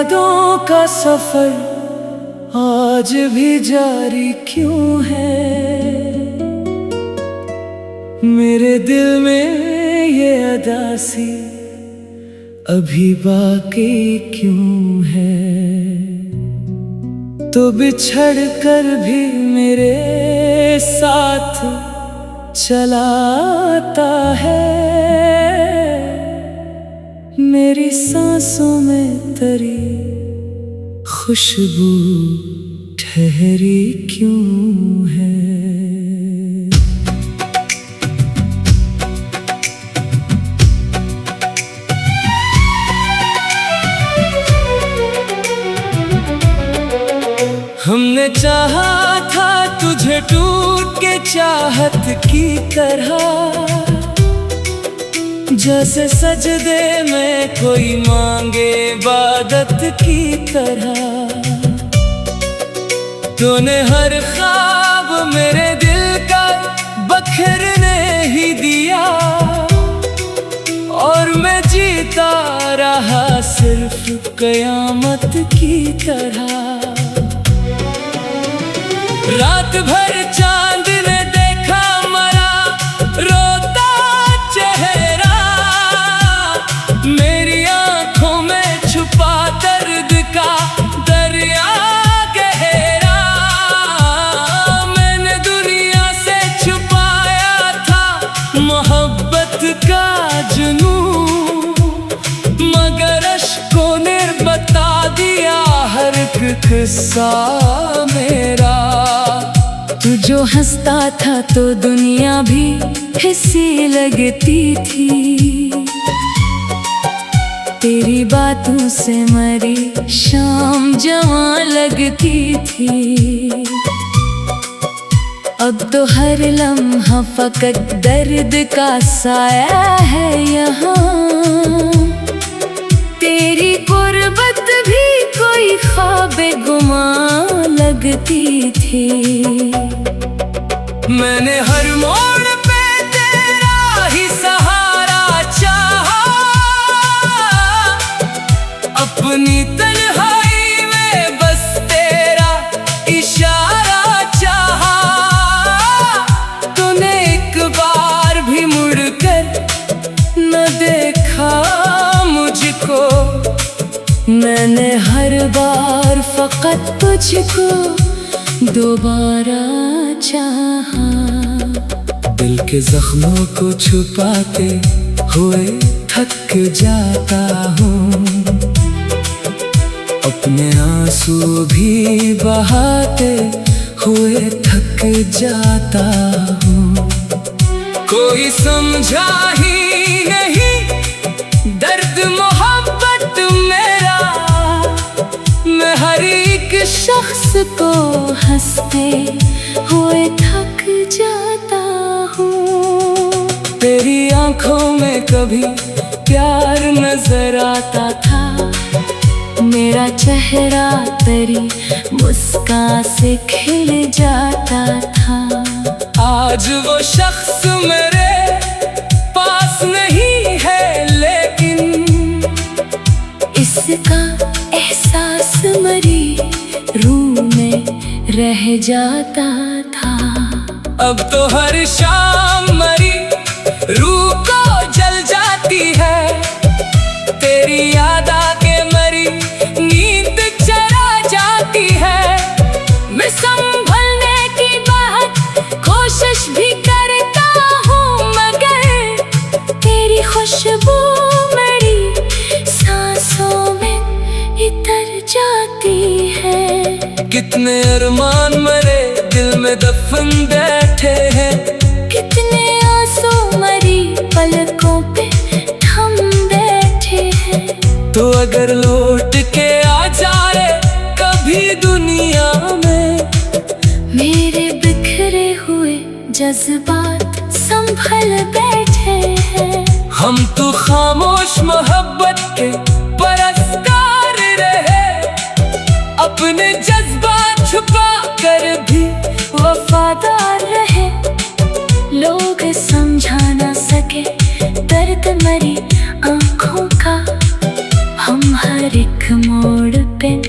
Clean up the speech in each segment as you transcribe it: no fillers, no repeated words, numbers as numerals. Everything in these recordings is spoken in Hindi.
यादों का सफर आज भी जारी क्यों है? मेरे दिल में ये अदासी अभी बाकी क्यों है? तो बिछड़ कर भी मेरे साथ चलाता है। मेरी सांसों में तेरी खुशबू ठहरी क्यों है? हमने चाहा था तुझे टूट के चाहत की तरह, जैसे सजदे में कोई मांगे इबादत की तरह। तूने हर ख्वाब मेरे दिल का बखेरने ही दिया, और मैं जीता रहा सिर्फ कयामत की तरह। रात भर चांद ने देखा मरा रोता चेहरा, मेरी आंखों में छुपा दर्द का दरिया गहरा। मैंने दुनिया से छुपाया था मोहब्बत का जुनून, मगर अश्कों ने बता दिया हर एक किस्सा मेरा। तू जो हंसता था तो दुनिया भी हंसी लगती थी, तेरी बातों से मरी शाम जवां लगती थी। अब तो हर लम्हा फकत दर्द का साया है यहाँ। तेरी गुर्बत भी कोई ख्वाबे गुमा लगती थी। मैंने हर मोड़ पे तेरा ही सहारा चाहा, अपनी तन्हाई में बस तेरा इशारा चाहा। तूने एक बार भी मुड़कर न देखा मुझको, मैंने हर बार फकत तुझको दोबारा चाहा। दिल के जख्मों को छुपाते हुए थक जाता हूँ, अपने आंसू भी बहाते हुए थक जाता हूँ। कोई समझा ही नहीं दर्द मोहब्बत मेरा, मैं हर एक शख्स को हंसते हुए थक जाता हूँ। तेरी आंखों में कभी प्यार नजर आता था, मेरा चेहरा तेरी मुस्कान से खिल जाता था। आज वो शख्स मेरे पास नहीं है, लेकिन इसका एहसास मरी रूह में रह जाता था। अब तो हर शाम मरी रूह को जल जाती है, तेरी याद आके मरी नींद चला जाती है। मैं संभलने की बात कोशिश भी करता हूँ, मगर तेरी खुशबू मेरी सांसों में इतर जाती है। कितने अरमान मरे दिल में दफन बैठे हैं, कितने आंसू मरी पलकों पे थम बैठे हैं। तो अगर लौट के आ जाए कभी दुनिया में, मेरे बिखरे हुए जज्बात संभल बैठे हैं। हम तो खामोश मोहब्बत के परस्तार रहे, अपने जज्बात छुपा कर भी वफादार रहे। लोग समझा ना सके दर्द मरी आंखों का, हम हर एक मोड़ बिन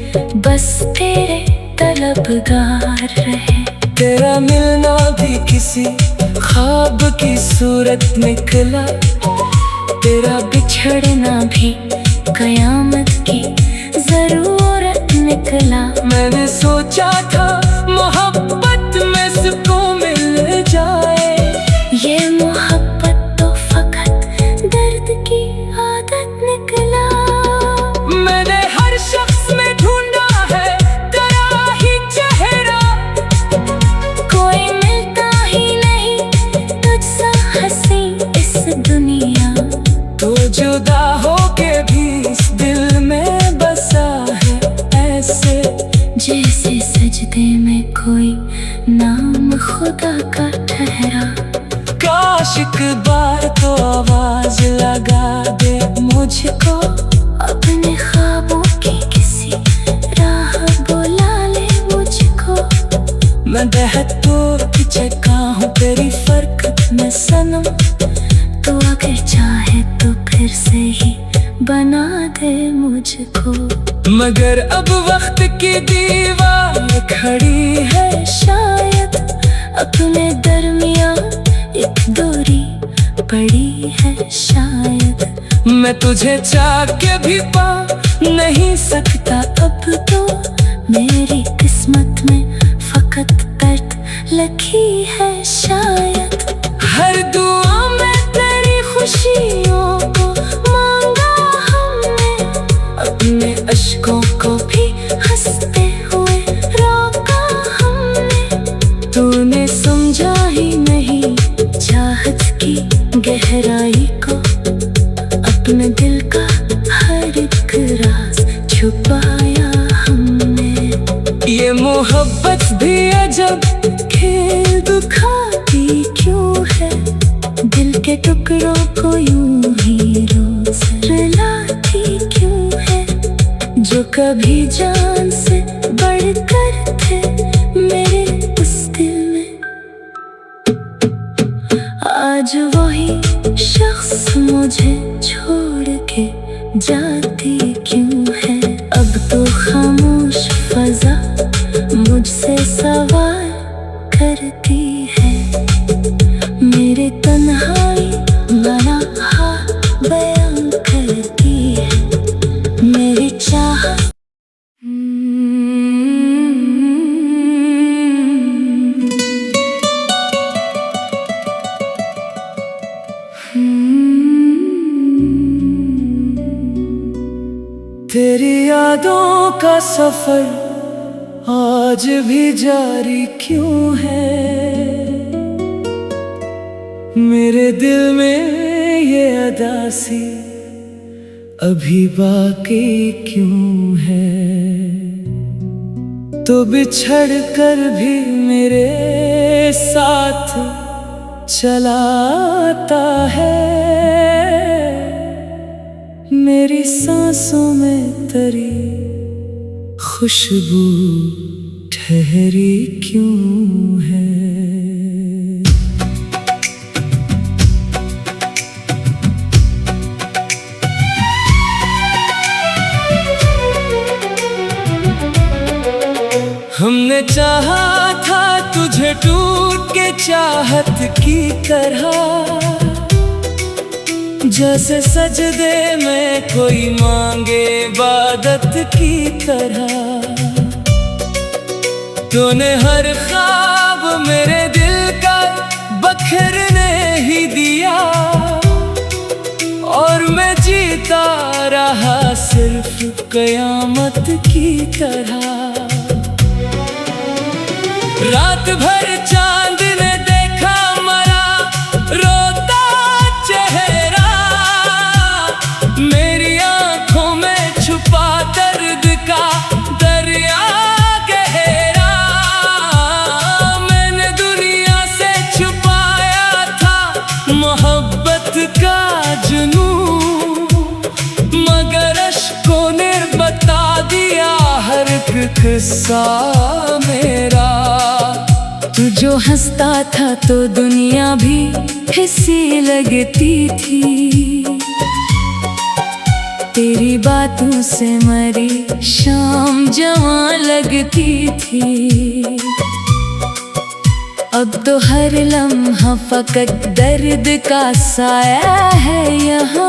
बस तेरे तलबगार रहे। तेरा मिलना भी किसी ख्वाब की सूरत निकला, तेरा बिछड़ना भी कयामत की जरूरत निकला। मैंने सोचा था मोहब्बत में सुकून मिल जाए, ये मोहब्बत तो फकत दर्द की आदत निकला। मैंने हर शख्स में ढूंढा है तेरा ही चेहरा, कोई मिलता ही नहीं तुझसा हंसी इस दुनिया। तो जुदा होके भी इस दिल में बसा है ऐसे, जैसे सजदे में कोई नाम खुदा का ठहरा। काश एक बार तो आवाज लगा दे मुझको, अपने ख्वाबों की किसी राह बुला ले मुझको। मैं बेहतूर चका हूँ तेरी फर्क में सनम, तो अगर चाहे तो फिर से ही बना दे मुझको। मगर अब वक्त की दीवार खड़ी है, शायद अपने दरमियां एक दूरी पड़ी है शायद। मैं तुझे चाह के भी पा नहीं सकता अब तो मेरी किस्मत में फकत दर्द लगी है शायद। हर दुआ में तेरी खुशियों को मांगा हमने, अपने अश्कों को भी हंसते हुए रोका हमने। तूने समझा ही नहीं चाहत की गहराई को, अपने दिल का हर एक राज छुपाया हमने। ये मोहब्बत भी अजब खेल दुखाती क्यों है, दिल के टुकड़ों को यूं ही रोज रुलाती क्यों है। जो कभी जान से बढ़कर थे मेरे उस दिल में, आज वही शख्स मुझे छोड़ के जाती क्यों है। अब तो खामोश फजा मुझसे सवाल करती है, मेरे तन्हाई बना हाल बयां करती है मेरी चाहत। तेरी यादों का सफर आज भी जारी क्यों है, मेरे दिल में ये अदासी अभी बाकी क्यों है। तो बिछड़ कर भी मेरे साथ चलाता है, मेरी सांसों में तेरी खुशबू ठहरी क्यों है। हमने चाहा था तुझे टूट के चाहत की तरह, जैसे सजदे में कोई मांगे इबादत की तरह। तूने हर ख्वाब मेरे दिल का बखरने ही दिया, और मैं जीता रहा सिर्फ कयामत की तरह। रात भर चांद ने देखा मरा रोता चेहरा, मेरी आंखों में छुपा दर्द का दरिया गहरा। मैंने दुनिया से छुपाया था मोहब्बत का जुनून, मगर अश्कों ने बता दिया हर एक किस्सा मेरा। तू जो हंसता था तो दुनिया भी हंसी लगती थी, तेरी बातों से मरी शाम जवां लगती थी। अब तो हर लम्हा फकत दर्द का साया है यहाँ।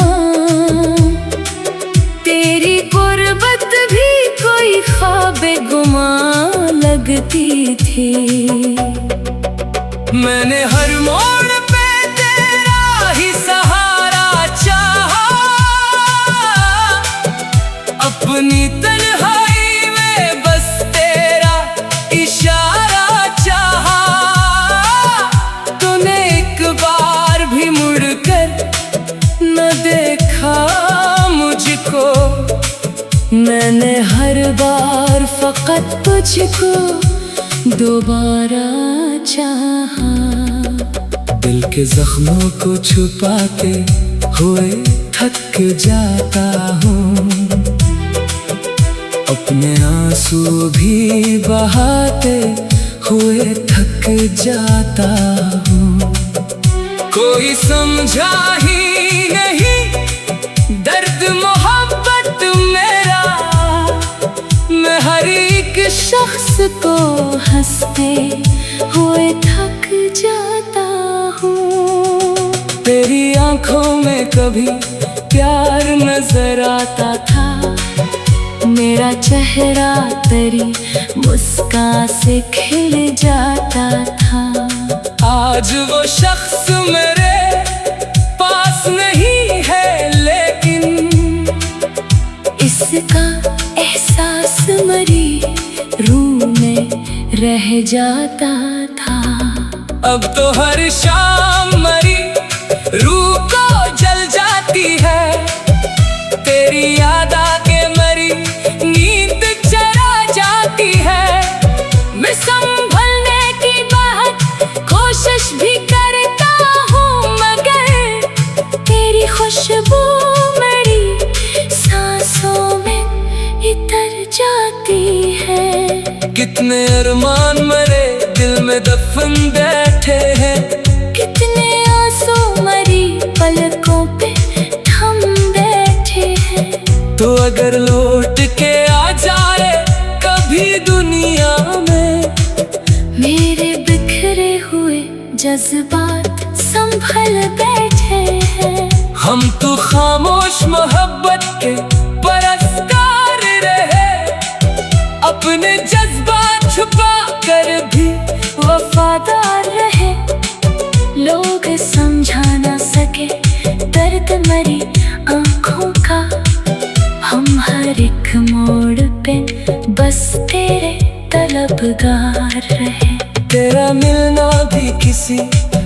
तेरी गुर्बत भी कोई ख्वाबे गुमा लगती थी। मैंने हर मोड़ पे तेरा ही सहारा चाहा, अपनी तन्हाई में बस तेरा इशारा चाहा। तूने एक बार भी मुड़कर न देखा मुझको, मैंने हर बार फकत तुझको दोबारा चाहा। दिल के जख्मों को छुपाते हुए थक जाता हूँ, अपने आंसू भी बहाते हुए थक जाता हूँ। कोई समझा ही नहीं दर्द मोहब्बत मेरा, मैं हर एक शख्स को हंसते हुए थक जाता हूँ। तेरी आंखों में कभी प्यार नजर आता था, मेरा चेहरा तेरी मुस्कान से खिल जाता था। आज वो शख्स मेरे पास नहीं है, लेकिन इसका एहसास मरी रूह में रह जाता था। अब तो हर शाम मरी रूह को जल जाती है, तेरी याद आके मरी नींद चला जाती है। मैं संभलने की बहुत कोशिश भी करता हूँ, मगर तेरी खुशबू मेरी सांसों में इतर जाती है। कितने अरमान मरे दिल में दफन बैठे हैं, कितने आंसू मरी पलकों पे थम बैठे हैं। तो अगर लौट के आ जाए कभी दुनिया में, मेरे बिखरे हुए जज्बात संभल बैठे हैं। हम तो खामोश मोहब्बत के परस्तार रहे, अपने जज्बात छुपा कर भी वफादार रहे। लोग समझा ना सके दर्द मरी आँखों का, हम हर एक मोड़ पे बस तेरे तलबगार रहे। तेरा मिलना भी किसी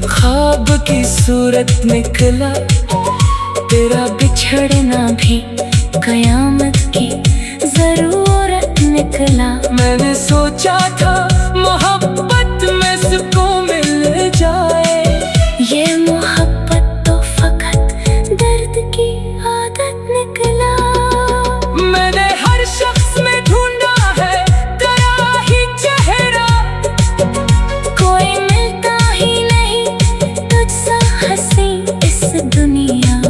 ख्वाब की सूरत निकला, तेरा बिछड़ना भी कयामत की जरूरत निकला। मैंने सोचा था मोहब्बत में सुकून मिल जाए, ये मोहब्बत तो फकत दर्द की आदत निकला। मैंने हर शख्स में ढूंढा है तेरा ही चेहरा, कोई मिलता ही नहीं तुझसा हंसी इस दुनिया।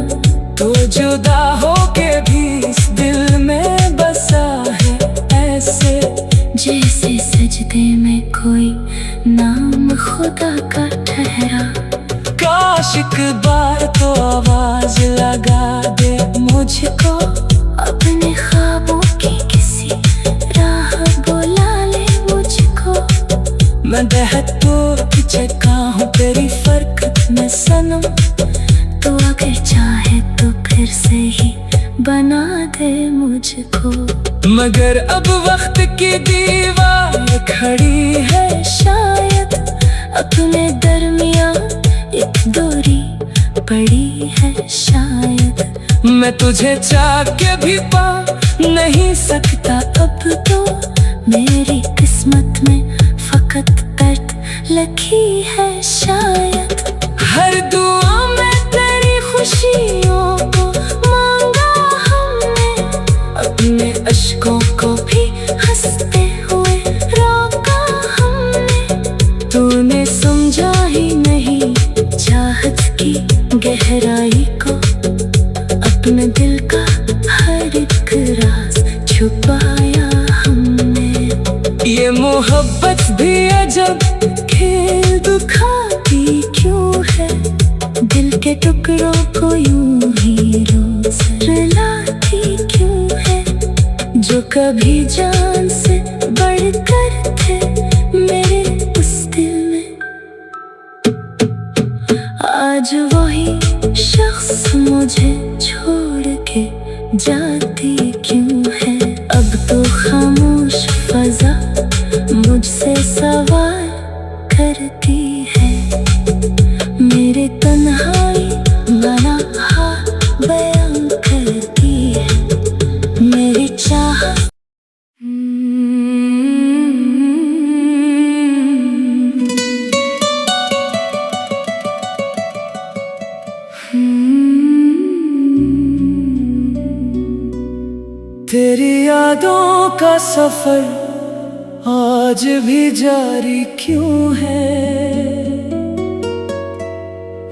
तो जुदा होके भी इस दिल में बसा है ऐसे, जैसे सजदे में कोई नाम खुदा का ठहरा। काश एक बार तो आवाज लगा दे मुझको, अपने ख्वाबों की किसी राह बुला ले मुझको। मैं बेहद चका हूँ तेरी फर्क में सनम, तो अगर चाहे तो फिर से ही बना दे मुझको। मगर अब वक्त की दीवार खड़ी है, शायद अपने दरमियां एक दूरी पड़ी है शायद। मैं तुझे चाह के भी पा नहीं सकता अब तो मेरी किस्मत में फकत दर्द लगी है शायद। हर दुआ में तेरी खुशियों को मांगा हमने, अपने अश्कों को भी हंसते हुए रोका हमने। तूने समझा ही नहीं चाहत की गहराई को, अपने दिल का हर एक राज छुपाया ये मोहब्बत भी अजब खेल दुखाती क्यों है, दिल के टुकड़ों को यूं ही रोज रुलाती क्यों है, जो कभी जान से बढ़कर थे मेरे उस दिल में। आज वही शख्स मुझे छोड़ के जाती क्यों है, अब तो खामोश फजा मुझसे सवाल करती है, मेरे तन्हाई बना हाल बयां करती है, मेरी चाह तेरी यादों का सफर आज भी जारी क्यों है,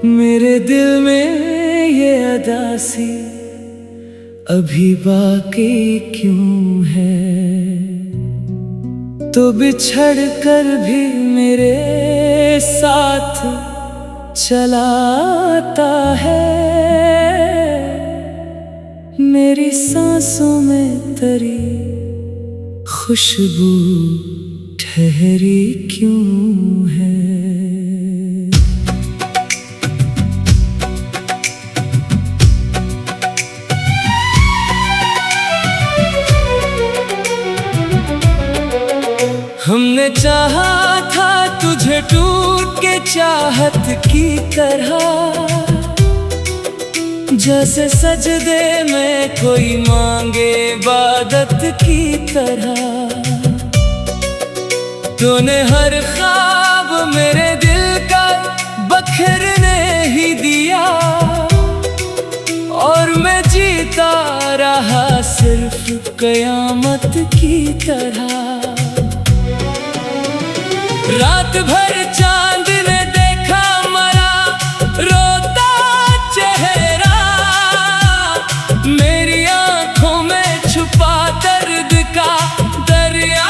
मेरे दिल में ये अदासी अभी बाकी क्यों है, तो बिछड़ कर भी मेरे साथ चलाता है, मेरी सांसों में तेरी खुशबू ठहरी क्यों है। हमने चाहा था तुझे टूट के चाहत की तरह, जैसे सजदे में कोई मांगे इबादत की तरह, तूने हर ख्वाब मेरे दिल का बखेरने ही दिया, और मैं जीता रहा सिर्फ कयामत की तरह। रात भर चांद ने देखा मरा रोता चेहरा, मेरी आंखों में छुपा दर्द का दरिया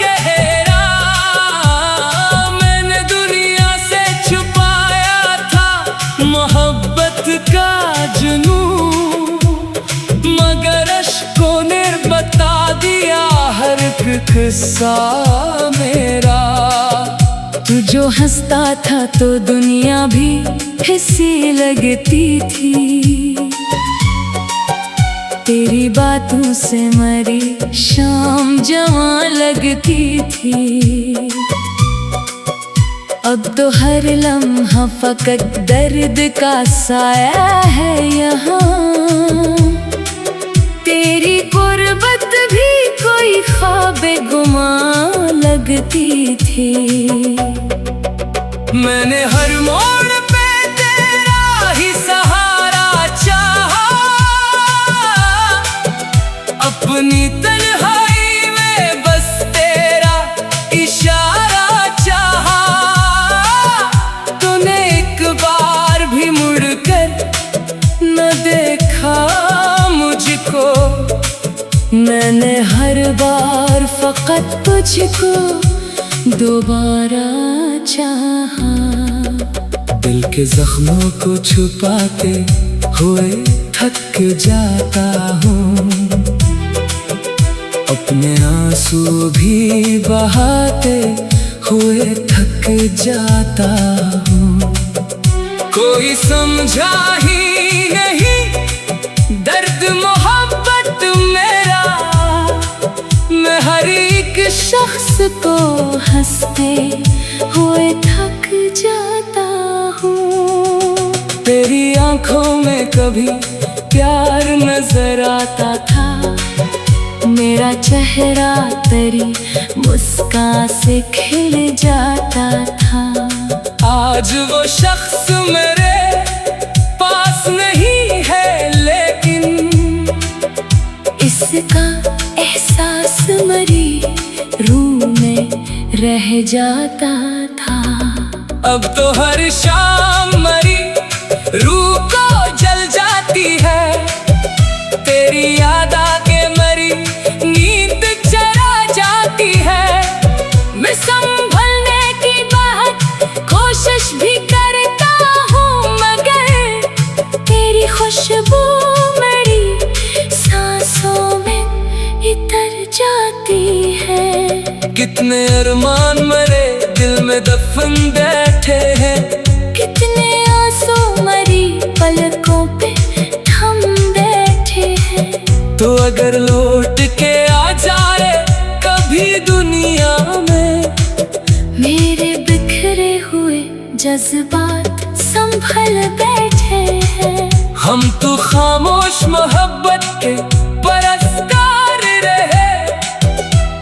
गहरा, मैंने दुनिया से छुपाया था मोहब्बत का जुनून, मगर अश्कों ने बता दिया हर एक किस्सा मेरा। तू जो हंसता था तो दुनिया भी हंसी लगती थी, तेरी बातों से मरी शाम जवां लगती थी, अब तो हर लम्हा फकत दर्द का साया है यहाँ, तेरी गुर्बत भी कोई ख्वाबे गुमा लगती थी। मैंने हर मोड़ पे तेरा ही सहारा चाहा, अपनी तन्हाई में बस तेरा इशारा चाहा, तूने एक बार भी मुड़कर न देखा मुझको, मैंने हर बार फकत तुझको दोबारा चाहा। दिल के जख्मों को छुपाते हुए थक जाता हूँ, अपने आंसू भी बहाते हुए थक जाता हूँ, कोई समझा ही नहीं दर्द मोहब्बत मेरा, मैं हर एक शख्स को हंसते हुए थक जाता हूँ, तेरी आंखों में कभी प्यार नजर आता था, मेरा चेहरा तेरी मुस्कान से खिल जाता था, आज वो शख्स मेरे पास नहीं है, लेकिन इसका एहसास मरी रूह में रह जाता था, अब तो हर शाम मरी रूह को जल जाती है, तेरी याद आके मरी नींद चला जाती है। जाती है। कितने अरमान मरे दिल में दफन बैठे हैं, कितने आंसू मरी पलकों पे थम बैठे हैं। तो अगर लौट के आ जाए कभी दुनिया में, मेरे बिखरे हुए जज्बात संभल बैठे हैं। हम तो खामोश मोहब्बत के परस्तार रहे,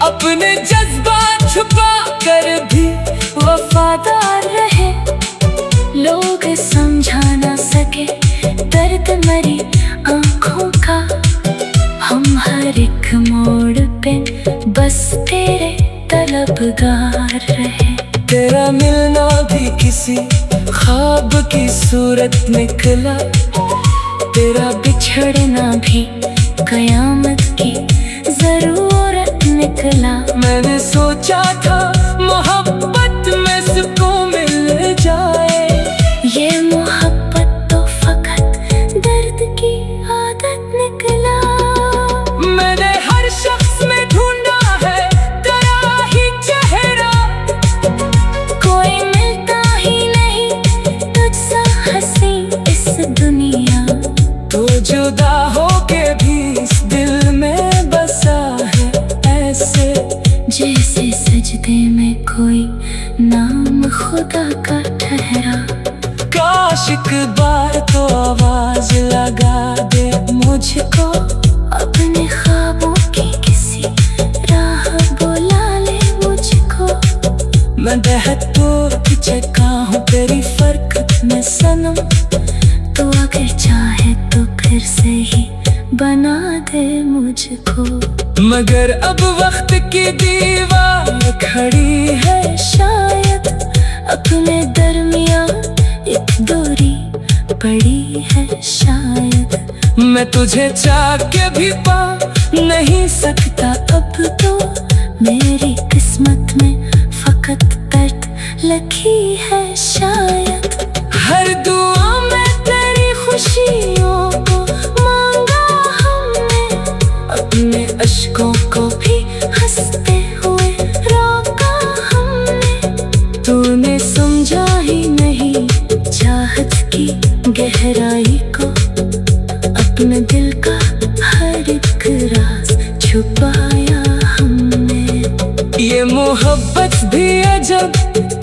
अपने जज्बात छुपा कर भी वफादार रहे। लोग समझा ना सके दर्द मरी आंखों का, हम हर एक मोड़ पे बस तेरे तलबगार रहे। तेरा मिलना भी किसी ख्वाब की सूरत निकला, तेरा बिछड़ना भी कयामत की जरूरत निकला। मैंने सोचा था मोहब्बत में सुकून मिल जाए, ये मोहब्बत तो फकत दर्द की आदत निकला। मैंने हर शख्स में ढूंढा है तेरा ही चेहरा, कोई मिलता ही नहीं तुझसा हंसी इस दुनिया। तो जुदा होके भी इस दिल में बसा है ऐसे, जैसे सजदे में कोई नाम खुदा का ठहरा। काश एक बार तो आवाज लगा दे मुझको, अपने ख्वाबों की किसी राह बुला ले मुझको। मैं बेहद चका हूँ तेरी फरकत में सनम, तो अगर चाहे तो फिर से ही बना दे मुझको। मगर अब वक्त की दीवार खड़ी है, शायद अपने दरमियां एक दूरी पड़ी है शायद। मैं तुझे चाह के भी पा नहीं सकता अब तो मेरी किस्मत में फकत दर्द लगी है शायद। हर दुआ में तेरी खुशियों को मांगा हमने, अपने अश्कों को भी हंसते हुए रोका हमने। तूने समझा ही नहीं चाहत की गहराई को, अपने दिल का हर एक राज छुपाया हमने। ये मोहब्बत भी अजब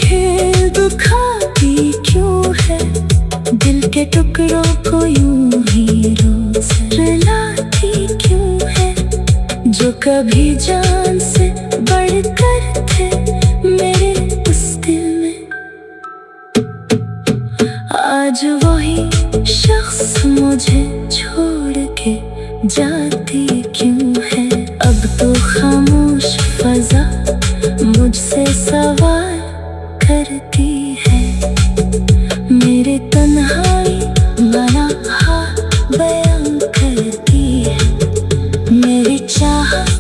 खेल दुखाती क्यों है, दिल के टुकड़ों को यूं ही रोज रुलाती क्यों है। जो कभी जान से बढ़कर थे मेरे उस दिल में, आज वही शख्स मुझे छोड़ के जाती क्यों है। अब तो खामोश फजा मुझसे सवाल करती है, मेरे तन्हाई मना हाल बयां करती है। मेरी चाहत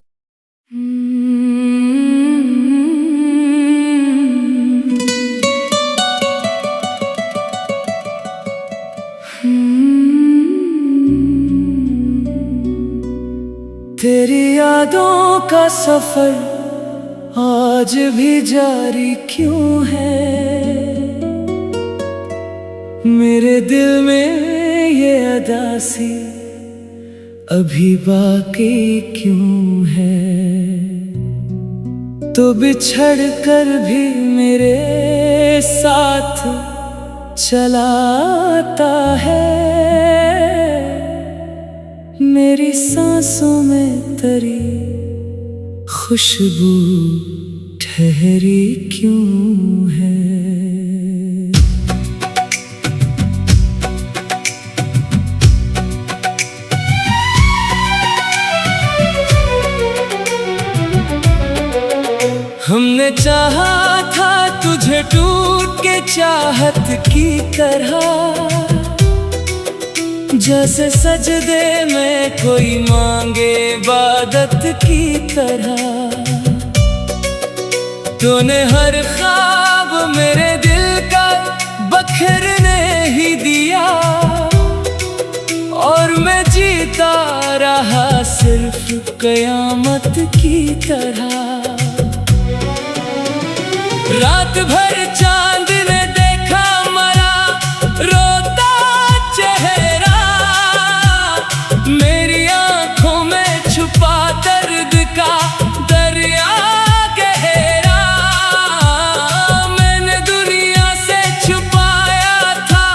तेरी यादों का सफर आज भी जारी क्यों है। मेरे दिल में ये अदासी अभी बाकी क्यों है। तो बिछड़ कर भी मेरे साथ चलाता है, मेरी सांसों में तेरी खुशबू ठहरी क्यों है। हमने चाहा था तुझे टूट के चाहत की तरह, जैसे सजदे में कोई मांगे इबादत की तरह। तूने हर ख्वाब मेरे दिल का बखरने ही दिया, और मैं जीता रहा सिर्फ कयामत की तरह। रात भर चांद ने देखा मरा रोता चेहरा, मेरी आंखों में छुपा दर्द का दरिया गहरा। मैंने दुनिया से छुपाया था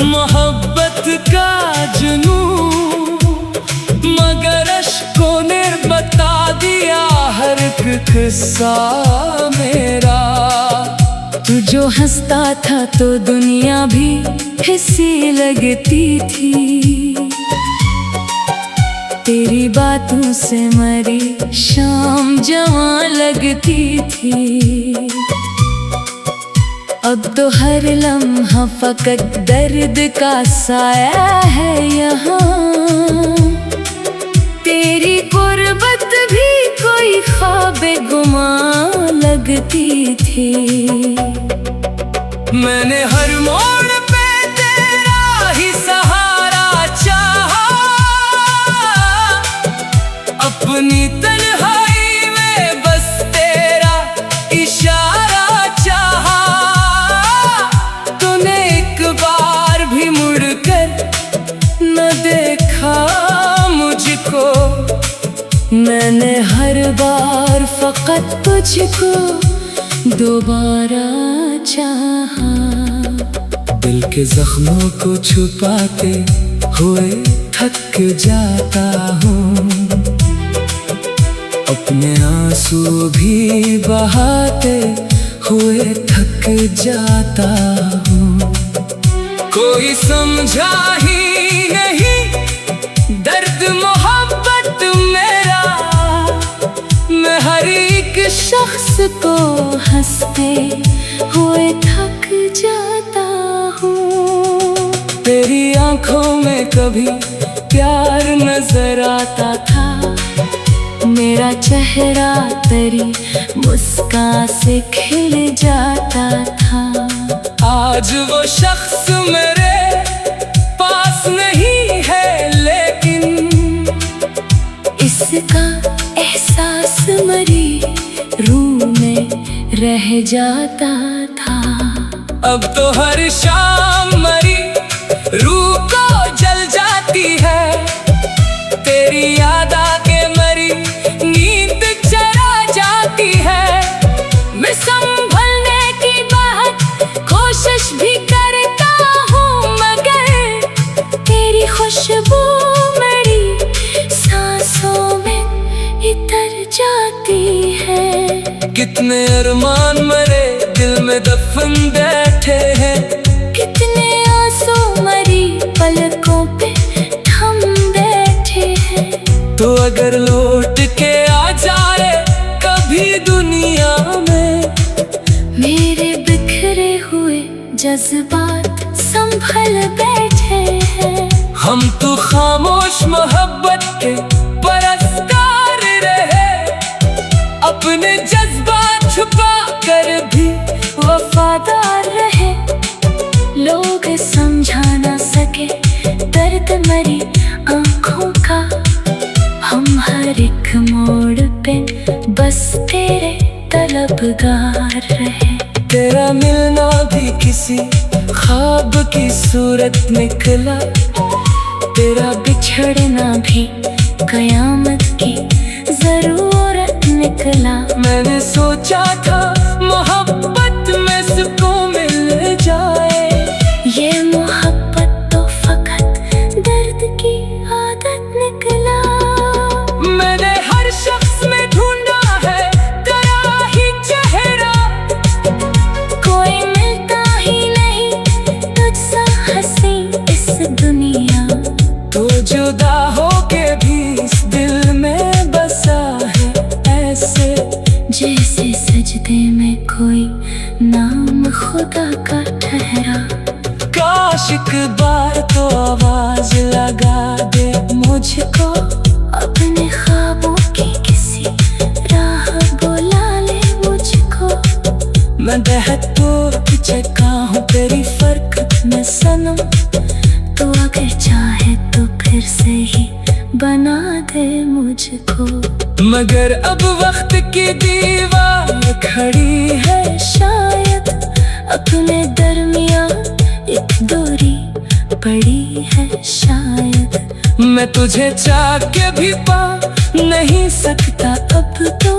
मोहब्बत का जुनून, मगर अश्कों ने बता दिया हर एक किस्सा मेरा। तू जो हंसता था तो दुनिया भी हंसी लगती थी, तेरी बातों से मरी शाम जवां लगती थी। अब तो हर लम्हा फकत दर्द का साया है यहाँ, तेरी गुर्बत भी कोई ख्वाबे गुमा लगती थी। मैंने हर मोड़ पे तेरा ही सहारा चाहा, अपनी तन्हाई में बस तेरा इशारा चाहा। तूने एक बार भी मुड़कर न देखा मुझको, मैंने हर बार फकत तुझको दोबारा चाहा। दिल के जख्मों को छुपाते हुए थक जाता हूँ, अपने आंसू भी बहाते हुए थक जाता हूँ। कोई समझा ही नहीं दर्द मोहब्बत मेरा, मैं हर एक शख्स को हंसते हुए थक जाता हूँ। तेरी आंखों में कभी प्यार नजर आता था, मेरा चेहरा तेरी मुस्कान से खिल जाता था। आज वो शख्स मेरे पास नहीं है, लेकिन इसका एहसास मरी रूह में रह जाता था। अब तो हर शाम मरी रूह को जल जाती है, तेरी याद आके मरी नींद चला जाती है। मैं संभलने की बहुत कोशिश भी करता हूँ, मगर तेरी खुशबू मेरी सांसों में इतर जाती है। कितने अरमान मरे दिल में दफन बैठे हैं, कितने आंसू मरी पलकों पे थम बैठे हैं। तो अगर लौट के आ जाए कभी दुनिया में, मेरे बिखरे हुए जज्बात संभल बैठे हैं। हम तो खामोश मोहब्बत के परस्तार रहे, अपने जज्बात छुपा कर भी वफादार रहे। लोग समझा ना सके दर्द मरी आँखों का, हम हर एक मोड़ पे बस तेरे तलबगार रहे। तेरा मिलना भी किसी ख्वाब की सूरत निकला, तेरा बिछड़ना भी कयामत की जरूरत निकला। मैंने सोचा था मोहब्बत में सुकून मिल जाए, ये मोहब्बत तो फकत दर्द की आदत निकला। मैंने हर शख्स में ढूंढा है तेरा ही चेहरा, कोई मिलता ही नहीं तुझसा हंसी इस दुनिया। तो जुदा होके भी इस दिल में बसा है ऐसे, जैसे सजदे में कोई नाम खुदा का ठहरा। काश एक बार तो आवाज लगा दे मुझको, अपने ख्वाबों की किसी राह बुला ले मुझको। मैं बेहद चका हूँ तेरी फरकत में सनम, तो अगर चाहे तो फिर से ही बना दे मुझको। मगर अब वक्त की दीवार खड़ी है, शायद अपने दरमियां एक दूरी पड़ी है, शायद मैं तुझे चाह के भी पा नहीं सकता। अब तो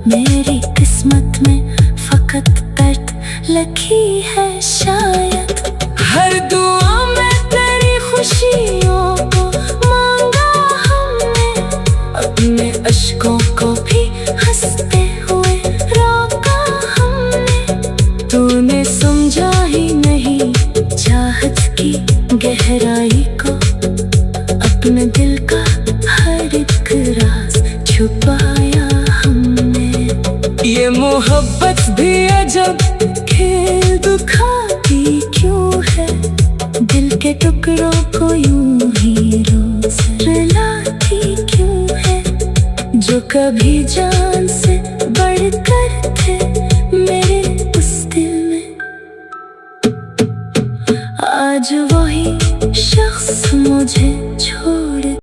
मेरी किस्मत में फकत दर्द लगी है, शायद हर दुआ में तेरी खुशियों को मांगा हमने, अपने अश्कों को भी हंसते हुए रोका हमने। तूने समझा ही नहीं चाहत की गहराई को, अपने दिल का हर एक राज छुपाया हमने। ये मोहब्बत भी अजब खेल दुखाती क्यों है, दिल के टुकड़ों